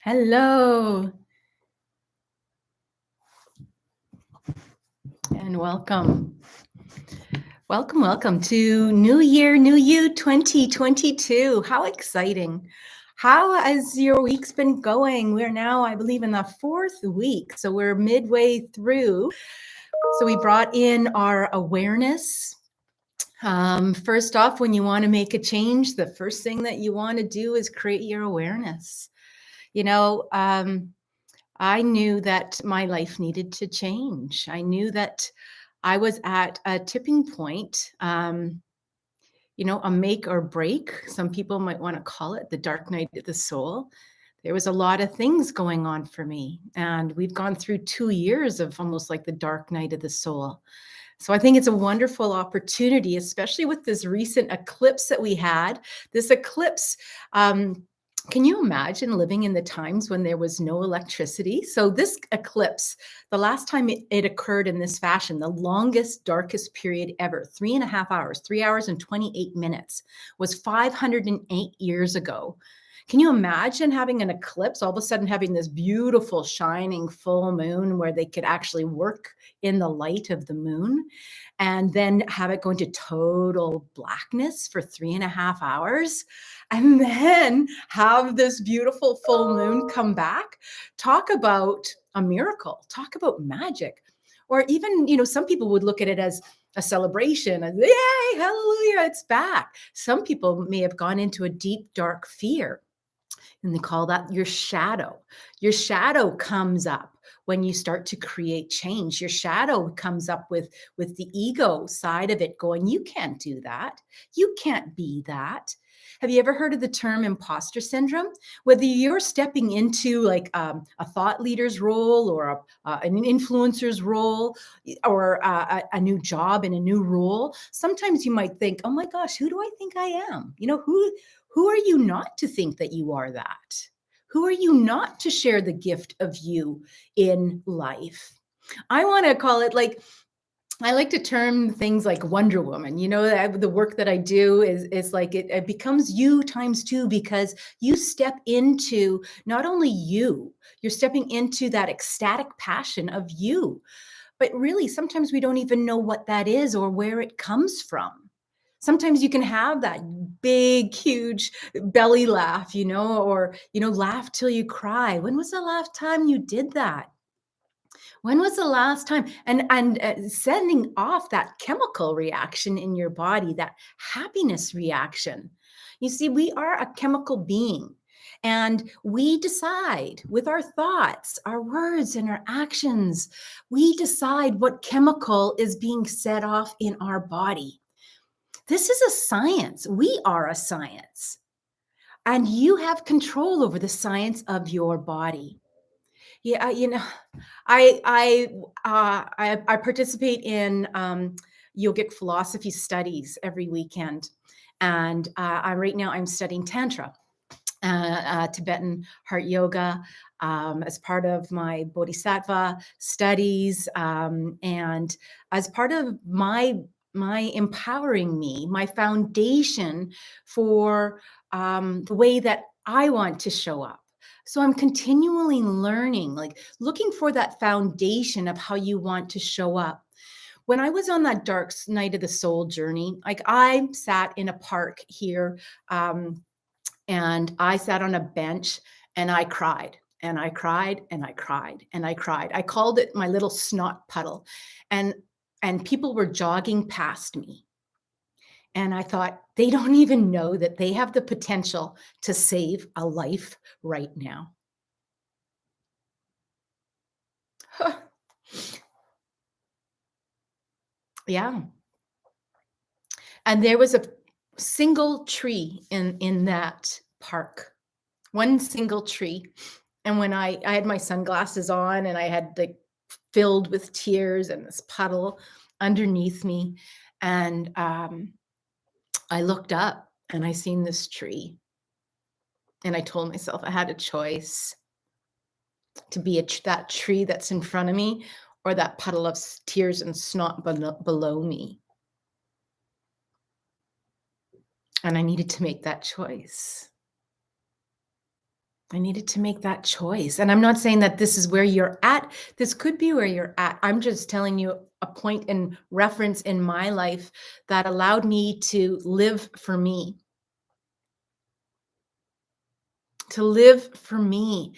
Hello and welcome. Welcome to New Year, New You 2022. How exciting. How has your week's been going? We're now, I believe, in the 4th week. So we're midway through. So we brought in our awareness. First off, when you want to make a change, the first thing that you want to do is create your awareness. I knew that my life needed to change. I knew that I was at a tipping point, a make or break. Some people might want to call it the dark night of the soul. There was a lot of things going on for me. And we've gone through 2 years of almost like the dark night of the soul. So I think it's a wonderful opportunity, especially with this recent eclipse that we had. This eclipse, can you imagine living in the times when there was no electricity? So this eclipse, the last time it occurred in this fashion, the longest, darkest period ever, 3.5 hours, 3 hours and 28 minutes, was 508 years ago. Can you imagine having an eclipse, all of a sudden having this beautiful, shining full moon where they could actually work in the light of the moon and then have it go into total blackness for 3.5 hours and then have this beautiful full moon come back? Talk about a miracle, talk about magic. Or even, some people would look at it as a celebration, as, yay, hallelujah, it's back. Some people may have gone into a deep, dark fear. And they call that your shadow. Your shadow comes up when you start to create change. Your shadow comes up with the ego side of it going, you can't do that. You can't be that. Have you ever heard of the term imposter syndrome? Whether you're stepping into like a thought leader's role or an influencer's role or a new job in a new role, sometimes you might think, oh my gosh, who do I think I am? Who are you not to think that you are that? Who are you not to share the gift of you in life? I want to call it I like to term things like Wonder Woman. The work that I do is like it becomes you times 2 because you step into not only you're stepping into that ecstatic passion of you. But really, sometimes we don't even know what that is or where it comes from. Sometimes you can have that big, huge belly laugh, or, laugh till you cry. When was the last time you did that? When was the last time? And sending off that chemical reaction in your body, that happiness reaction. You see, we are a chemical being. And we decide with our thoughts, our words, and our actions, we decide what chemical is being set off in our body. This is a science. We are a science. And you have control over the science of your body. Yeah, I participate in yogic philosophy studies every weekend. And right now I'm studying Tantra, Tibetan heart yoga, as part of my Bodhisattva studies, and as part of my empowering me, my foundation for the way that I want to show up. So I'm continually learning, like looking for that foundation of how you want to show up. When I was on that dark night of the soul journey, like I sat in a park here, and I sat on a bench and I cried and I cried and I cried and I cried. I called it my little snot puddle. And people were jogging past me. And I thought, they don't even know that they have the potential to save a life right now. Yeah. And there was a single tree in that park, one single tree. And when I had my sunglasses on and I had like filled with tears and this puddle underneath me. And I looked up and I seen this tree. And I told myself I had a choice to be that tree that's in front of me or that puddle of tears and snot below me. And I needed to make that choice. I needed to make that choice. And I'm not saying that this is where you're at. This could be where you're at. I'm just telling you a point in reference in my life that allowed me to live for me, to live for me.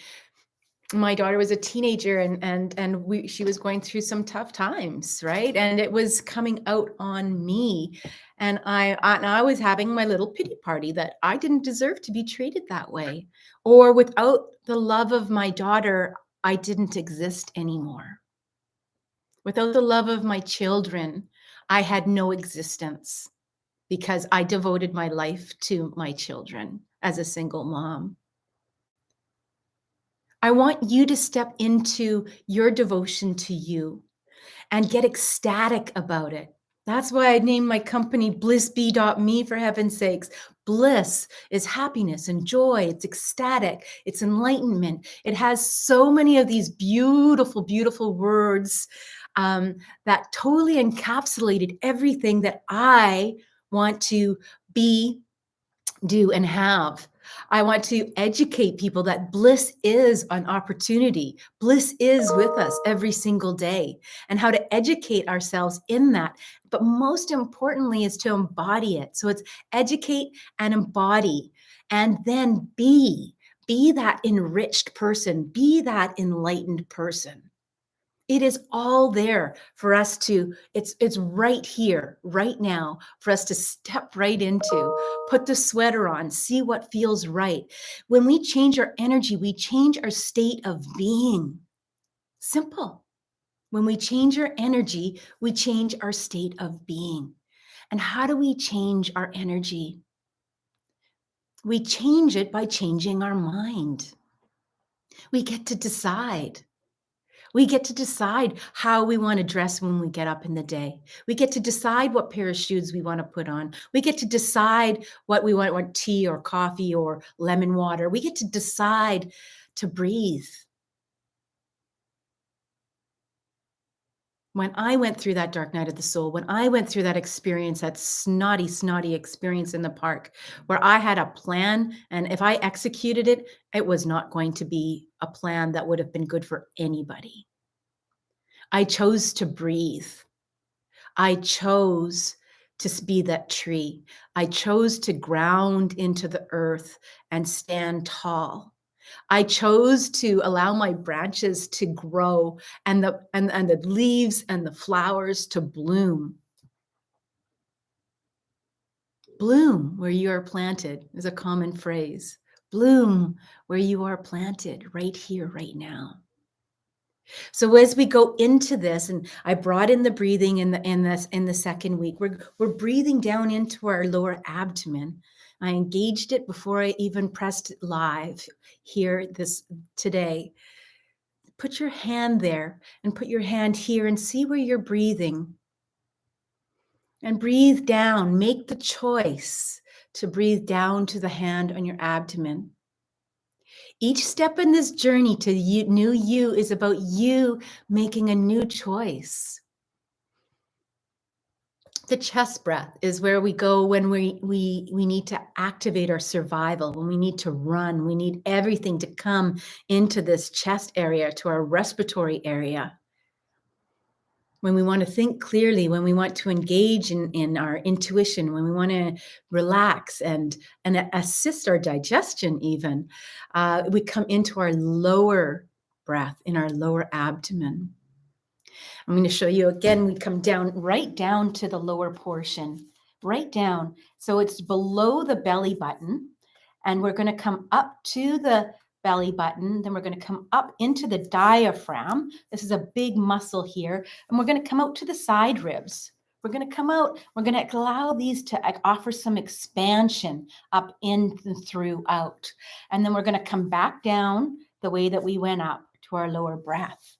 My daughter was a teenager and she was going through some tough times, right? And it was coming out on me. And I was having my little pity party that I didn't deserve to be treated that way. Or without the love of my daughter, I didn't exist anymore. Without the love of my children, I had no existence because I devoted my life to my children as a single mom. I want you to step into your devotion to you and get ecstatic about it. That's why I named my company BlissBE.Me, for heaven's sakes. Bliss is happiness and joy. It's ecstatic. It's enlightenment. It has so many of these beautiful, beautiful words that totally encapsulated everything that I want to be, do, and have. I want to educate people that bliss is an opportunity. Bliss is with us every single day, and how to educate ourselves in that. But most importantly is to embody it. So it's educate and embody, and then be that enriched person, be that enlightened person. It is all there for us to, it's right here, right now, for us to step right into, put the sweater on, see what feels right. When we change our energy, we change our state of being. Simple. When we change our energy, we change our state of being. And how do we change our energy? We change it by changing our mind. We get to decide. We get to decide how we want to dress when we get up in the day. We get to decide what pair of shoes we want to put on. We get to decide what we want tea or coffee or lemon water. We get to decide to breathe. When I went through that dark night of the soul, when I went through that experience, that snotty experience in the park, where I had a plan, and if I executed it, it was not going to be a plan that would have been good for anybody. I chose to breathe. I chose to be that tree. I chose to ground into the earth and stand tall. I chose to allow my branches to grow and the leaves and the flowers to bloom. Bloom where you are planted is a common phrase. Bloom where you are planted, right here, right now. So as we go into this, and I brought in the breathing in the second week, we're breathing down into our lower abdomen. I engaged it before I even pressed live here today. Put your hand there and put your hand here and see where you're breathing. And breathe down. Make the choice to breathe down to the hand on your abdomen. Each step in this journey to new you is about you making a new choice. The chest breath is where we go when we need to activate our survival, when we need to run. We need everything to come into this chest area, to our respiratory area. When we want to think clearly, when we want to engage in our intuition, when we want to relax and assist our digestion even, we come into our lower breath in our lower abdomen. I'm going to show you again, we come down, right down to the lower portion, right down. So it's below the belly button, and we're going to come up to the belly button. Then we're going to come up into the diaphragm. This is a big muscle here. And we're going to come out to the side ribs. We're going to come out. We're going to allow these to offer some expansion up in and throughout. And then we're going to come back down the way that we went up to our lower breath.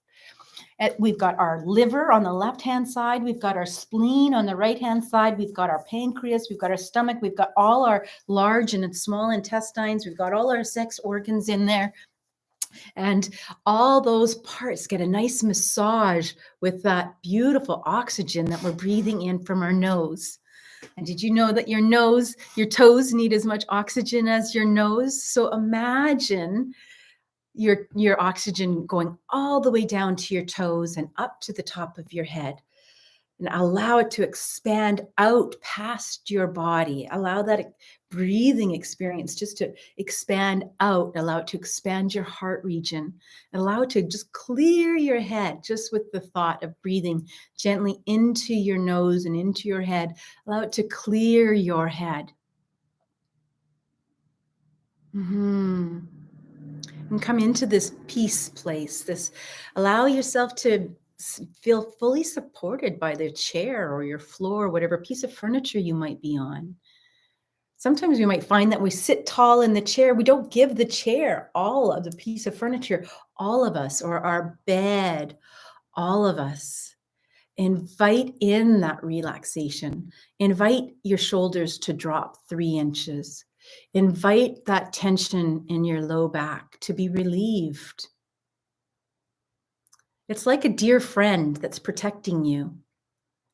We've got our liver on the left-hand side. We've got our spleen on the right-hand side. We've got our pancreas. We've got our stomach. We've got all our large and small intestines. We've got all our sex organs in there. And all those parts get a nice massage with that beautiful oxygen that we're breathing in from our nose. And did you know that your toes need as much oxygen as your nose? So imagine your oxygen going all the way down to your toes and up to the top of your head. And allow it to expand out past your body. Allow that breathing experience just to expand out. Allow it to expand your heart region. Allow it to just clear your head just with the thought of breathing gently into your nose and into your head. Allow it to clear your head. And come into this peace place. Allow yourself to feel fully supported by the chair or your floor, whatever piece of furniture you might be on. Sometimes we might find that we sit tall in the chair. We don't give the chair all of the piece of furniture, all of us, or our bed, all of us. Invite in that relaxation. Invite your shoulders to drop 3 inches. Invite that tension in your low back to be relieved. It's like a dear friend that's protecting you.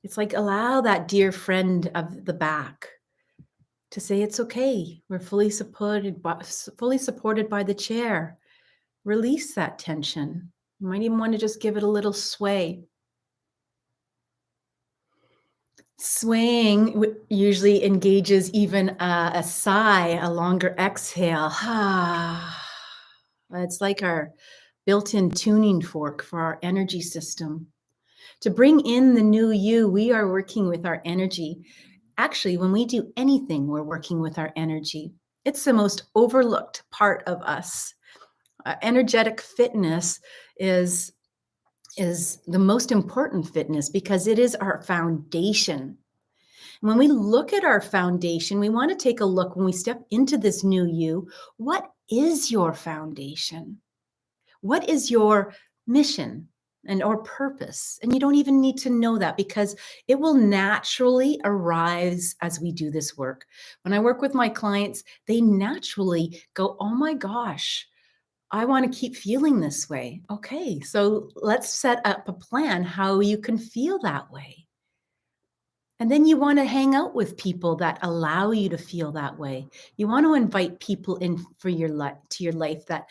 It's like allow that dear friend of the back to say, it's okay. We're fully supported by the chair. Release that tension. You might even want to just give it a little sway. Swaying usually engages even a sigh, a longer exhale. It's like our built-in tuning fork for our energy system. To bring in the new you, we are working with our energy. Actually, when we do anything, we're working with our energy. It's the most overlooked part of us. Energetic fitness is the most important fitness because it is our foundation. When we look at our foundation, we want to take a look when we step into this new you. What is your foundation? What is your mission or purpose? And you don't even need to know that because it will naturally arise as we do this work. When I work with my clients, they naturally go, oh my gosh, I want to keep feeling this way. Okay, so let's set up a plan how you can feel that way. And then you want to hang out with people that allow you to feel that way. You want to invite people in for your life that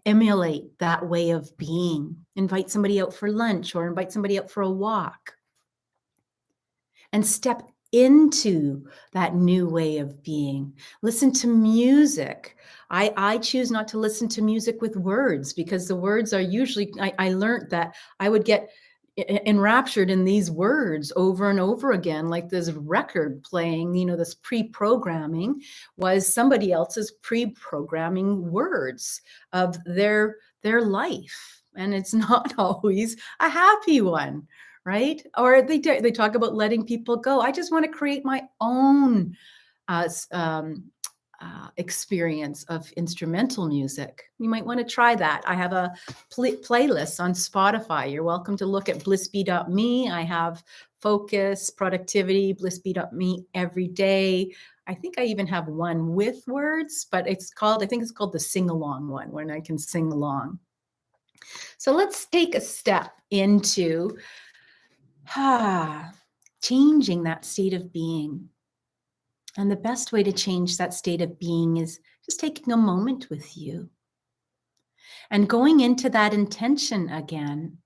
emulate that way of being. Invite somebody out for lunch or invite somebody out for a walk. And step into that new way of being. Listen to music. I choose not to listen to music with words because the words are usually, I learned that I would get enraptured in these words over and over again, like this record playing, this pre-programming was somebody else's pre-programming words of their life. And it's not always a happy one, right? Or they talk about letting people go. I just want to create my own experience of instrumental music. You might want to try that. I have a playlist on Spotify. You're welcome to look at BlissBE.Me. I have focus, productivity, BlissBE.Me every day. I think I even have one with words, but I think it's called the sing-along one, when I can sing along. So let's take a step into changing that state of being. And the best way to change that state of being is just taking a moment with you and going into that intention again.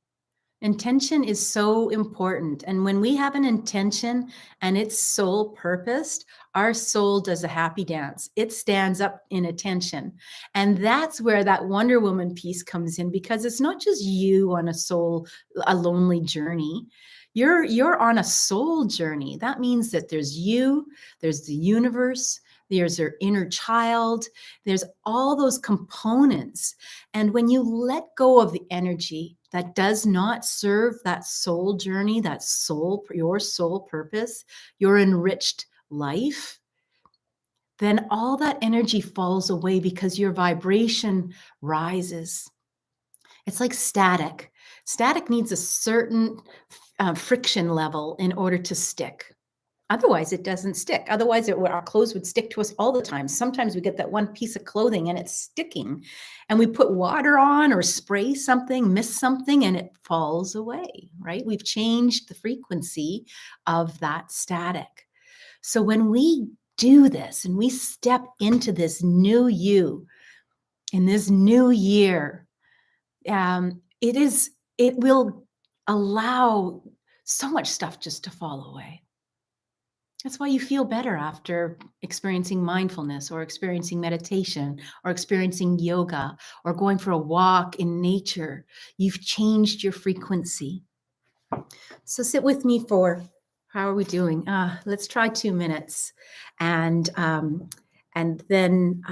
Intention is so important. And when we have an intention and it's soul purposed, our soul does a happy dance. It stands up in attention. And that's where that Wonder Woman piece comes in, because it's not just you on a lonely journey. You're on a soul journey. That means that there's you, there's the universe, there's your inner child, there's all those components. And when you let go of the energy that does not serve that soul journey, your soul purpose, your enriched life, then all that energy falls away because your vibration rises. It's like static. Static needs a certain friction level in order to stick. Otherwise, it doesn't stick. Otherwise, our clothes would stick to us all the time. Sometimes we get that one piece of clothing and it's sticking, and we put water on or spray something, miss something, and it falls away, right? We've changed the frequency of that static. So when we do this and we step into this new you, In this new year, it will allow so much stuff just to fall away. That's why you feel better after experiencing mindfulness or experiencing meditation or experiencing yoga or going for a walk in nature. You've changed your frequency. So sit with me for, how are we doing? Let's try 2 minutes. And then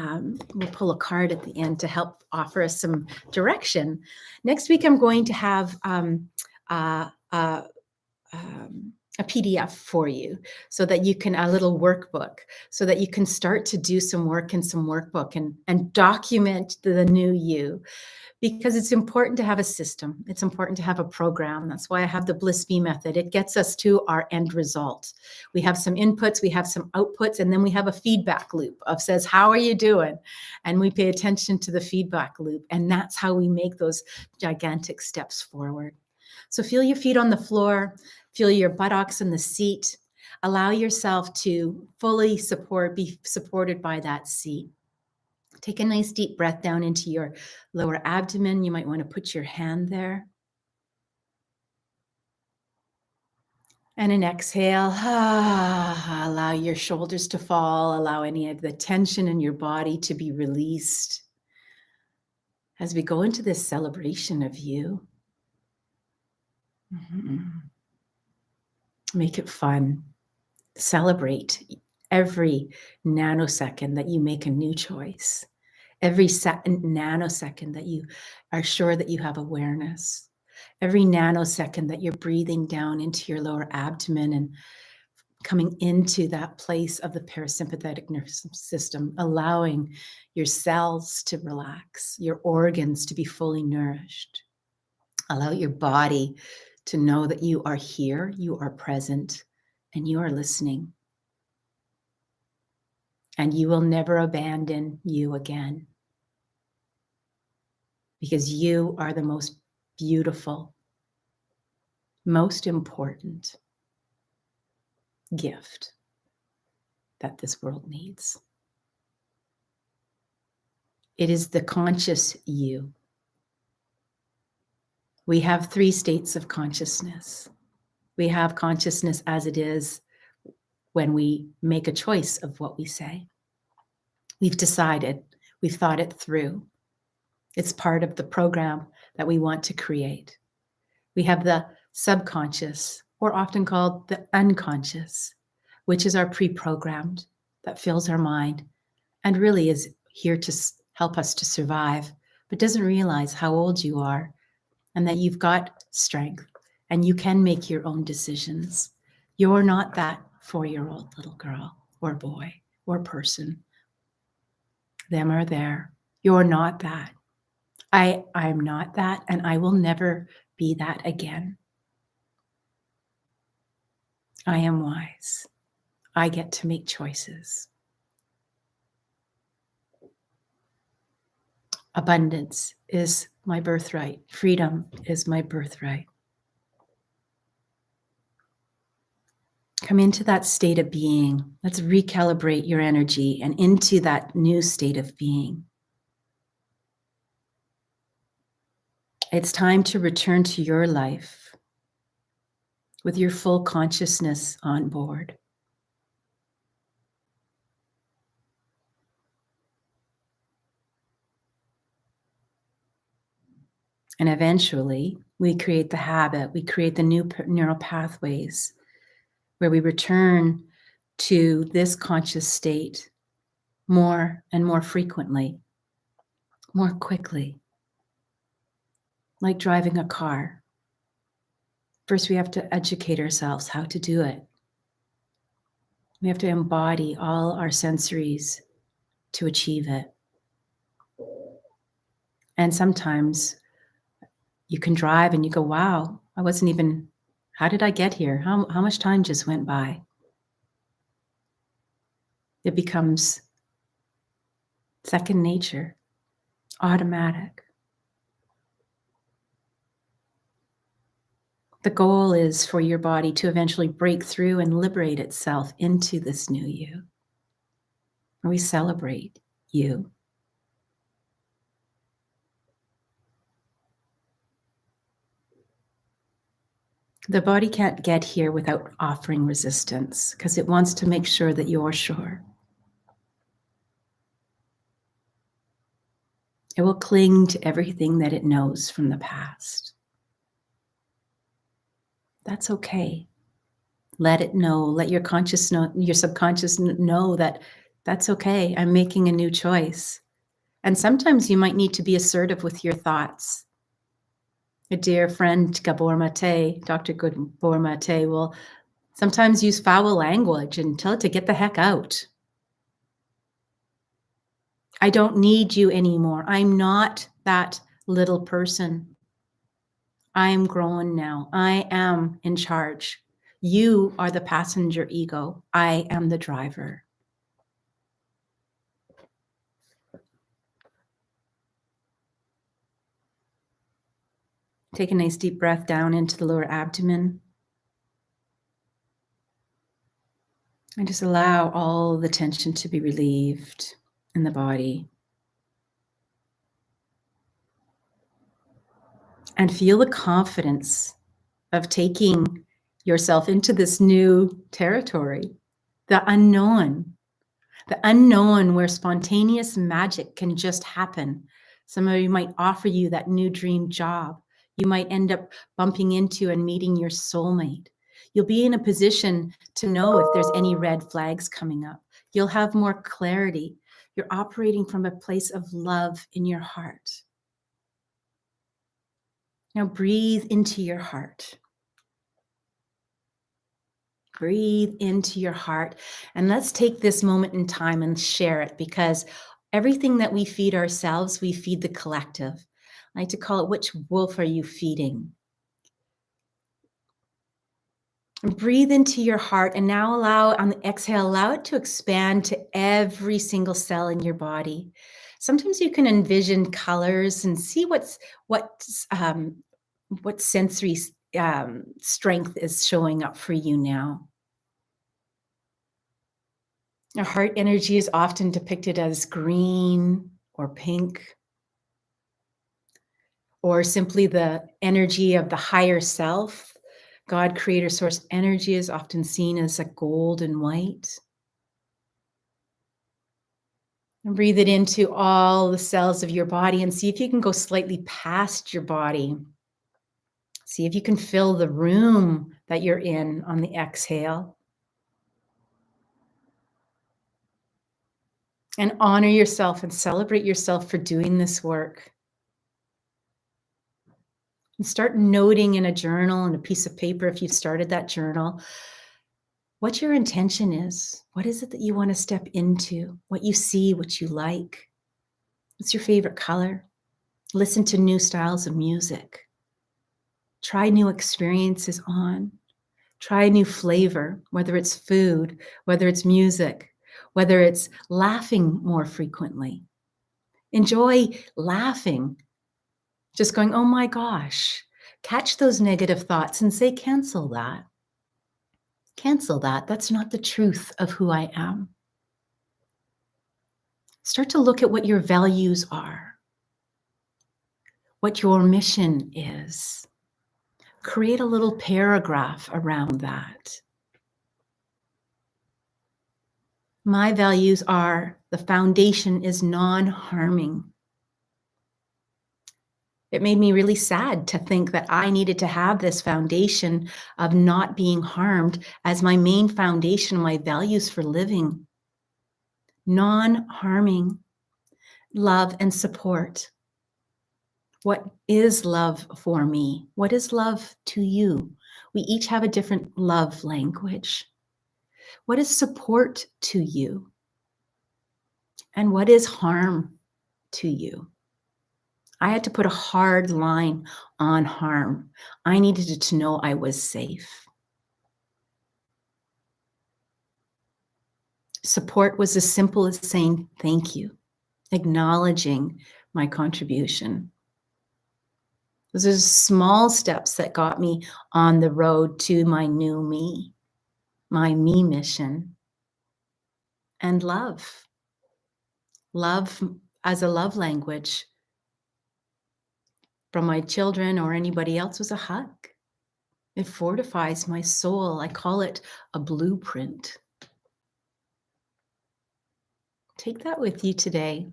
we'll pull a card at the end to help offer us some direction. Next week, I'm going to have a PDF for you so that you can, a little workbook, so that you can start to do some work in some workbook and document the new you. Because it's important to have a system. It's important to have a program. That's why I have the BlissBE method. It gets us to our end result. We have some inputs, we have some outputs, and then we have a feedback loop of says, how are you doing? And we pay attention to the feedback loop. And that's how we make those gigantic steps forward. So feel your feet on the floor, feel your buttocks in the seat. Allow yourself to fully be supported by that seat. Take a nice deep breath down into your lower abdomen. You might want to put your hand there. And an exhale. Allow your shoulders to fall. Allow any of the tension in your body to be released. As we go into this celebration of you, make it fun. Celebrate every nanosecond that you make a new choice. Every nanosecond that you are sure that you have awareness. Every nanosecond that you're breathing down into your lower abdomen and coming into that place of the parasympathetic nervous system, allowing your cells to relax, your organs to be fully nourished. Allow your body to know that you are here, you are present, and you are listening. And you will never abandon you again. Because you are the most beautiful, most important gift that this world needs. It is the conscious you. We have 3 states of consciousness. We have consciousness as it is when we make a choice of what we say. We've decided, we've thought it through. It's part of the program that we want to create. We have the subconscious, or often called the unconscious, which is our pre-programmed, that fills our mind and really is here to help us to survive, but doesn't realize how old you are and that you've got strength and you can make your own decisions. You're not that 4-year-old little girl or boy or person. Them are there. You're not that. I'm not that, and I will never be that again. I am wise. I get to make choices. Abundance is my birthright. Freedom is my birthright. Come into that state of being. Let's recalibrate your energy and into that new state of being. It's time to return to your life with your full consciousness on board. And eventually, we create the habit, we create the new neural pathways where we return to this conscious state more and more frequently, more quickly, like driving a car. First, we have to educate ourselves how to do it. We have to embody all our sensories to achieve it. And sometimes you can drive and you go, wow, how did I get here? How much time just went by? It becomes second nature, automatic. The goal is for your body to eventually break through and liberate itself into this new you. We celebrate you. The body can't get here without offering resistance because it wants to make sure that you're sure. It will cling to everything that it knows from the past. That's okay. Let it know, let your subconscious know that that's okay. I'm making a new choice. And sometimes you might need to be assertive with your thoughts. A dear friend, Gabor Mate, Dr. Gabor Mate, will sometimes use foul language and tell it to get the heck out. I don't need you anymore. I'm not that little person. I'm grown now. I am in charge. You are the passenger ego. I am the driver. Take a nice deep breath down into the lower abdomen. And just allow all the tension to be relieved in the body. And feel the confidence of taking yourself into this new territory, the unknown where spontaneous magic can just happen. Somebody might offer you that new dream job. You might end up bumping into and meeting your soulmate. You'll be in a position to know if there's any red flags coming up. You'll have more clarity. You're operating from a place of love in your heart. Now breathe into your heart. Breathe into your heart. And let's take this moment in time and share it, because everything that we feed ourselves, we feed the collective. I like to call it, which wolf are you feeding? And breathe into your heart, and now allow, on the exhale, allow it to expand to every single cell in your body. Sometimes you can envision colors and see what sensory strength is showing up for you now. Our heart energy is often depicted as green or pink, or simply the energy of the higher self. God, creator, source energy is often seen as a gold and white. And breathe it into all the cells of your body and see if you can go slightly past your body. See if you can fill the room that you're in on the exhale. And honor yourself and celebrate yourself for doing this work. And start noting in a journal and a piece of paper, if you've started that journal, what your intention is. What is it that you want to step into? What you see, what you like. What's your favorite color? Listen to new styles of music. Try new experiences on. Try a new flavor, whether it's food, whether it's music, whether it's laughing more frequently. Enjoy laughing. Just going, oh my gosh. Catch those negative thoughts and say, cancel that. Cancel that. That's not the truth of who I am. Start to look at what your values are, what your mission is. Create a little paragraph around that. My values are, the foundation is non-harming. It made me really sad to think that I needed to have this foundation of not being harmed as my main foundation, my values for living. Non-harming, love and support. What is love for me? What is love to you? We each have a different love language. What is support to you? And what is harm to you? I had to put a hard line on harm. I needed to know I was safe. Support was as simple as saying thank you, acknowledging my contribution. Those are small steps that got me on the road to my new me, my me mission. And love. Love as a love language from my children or anybody else was a hug. It fortifies my soul. I call it a blueprint. Take that with you today.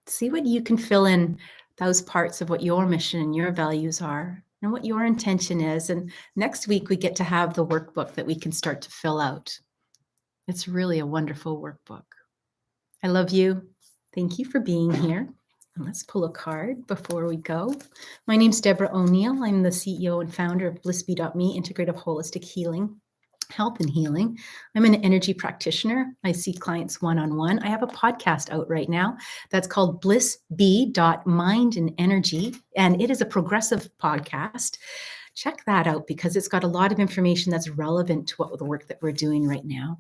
See what you can fill in those parts of what your mission and your values are and what your intention is. And next week, we get to have the workbook that we can start to fill out. It's really a wonderful workbook. I love you. Thank you for being here. And let's pull a card before we go. My name's Deborah O'Neill. I'm the CEO and founder of BlissBE.Me, Integrative Holistic Healing, Health and Healing. I'm an energy practitioner. I see clients one-on-one. I have a podcast out right now that's called BlissBE.Mind+Energy, and it is a progressive podcast. Check that out because it's got a lot of information that's relevant to what the work that we're doing right now.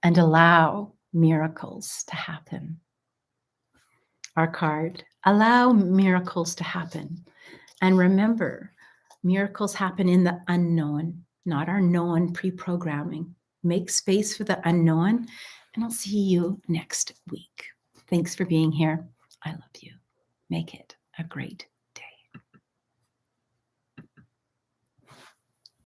And allow miracles to happen. Our card, allow miracles to happen. And remember, miracles happen in the unknown, not our known pre-programming. Make space for the unknown, and I'll see you next week. Thanks for being here. I love you. Make it a great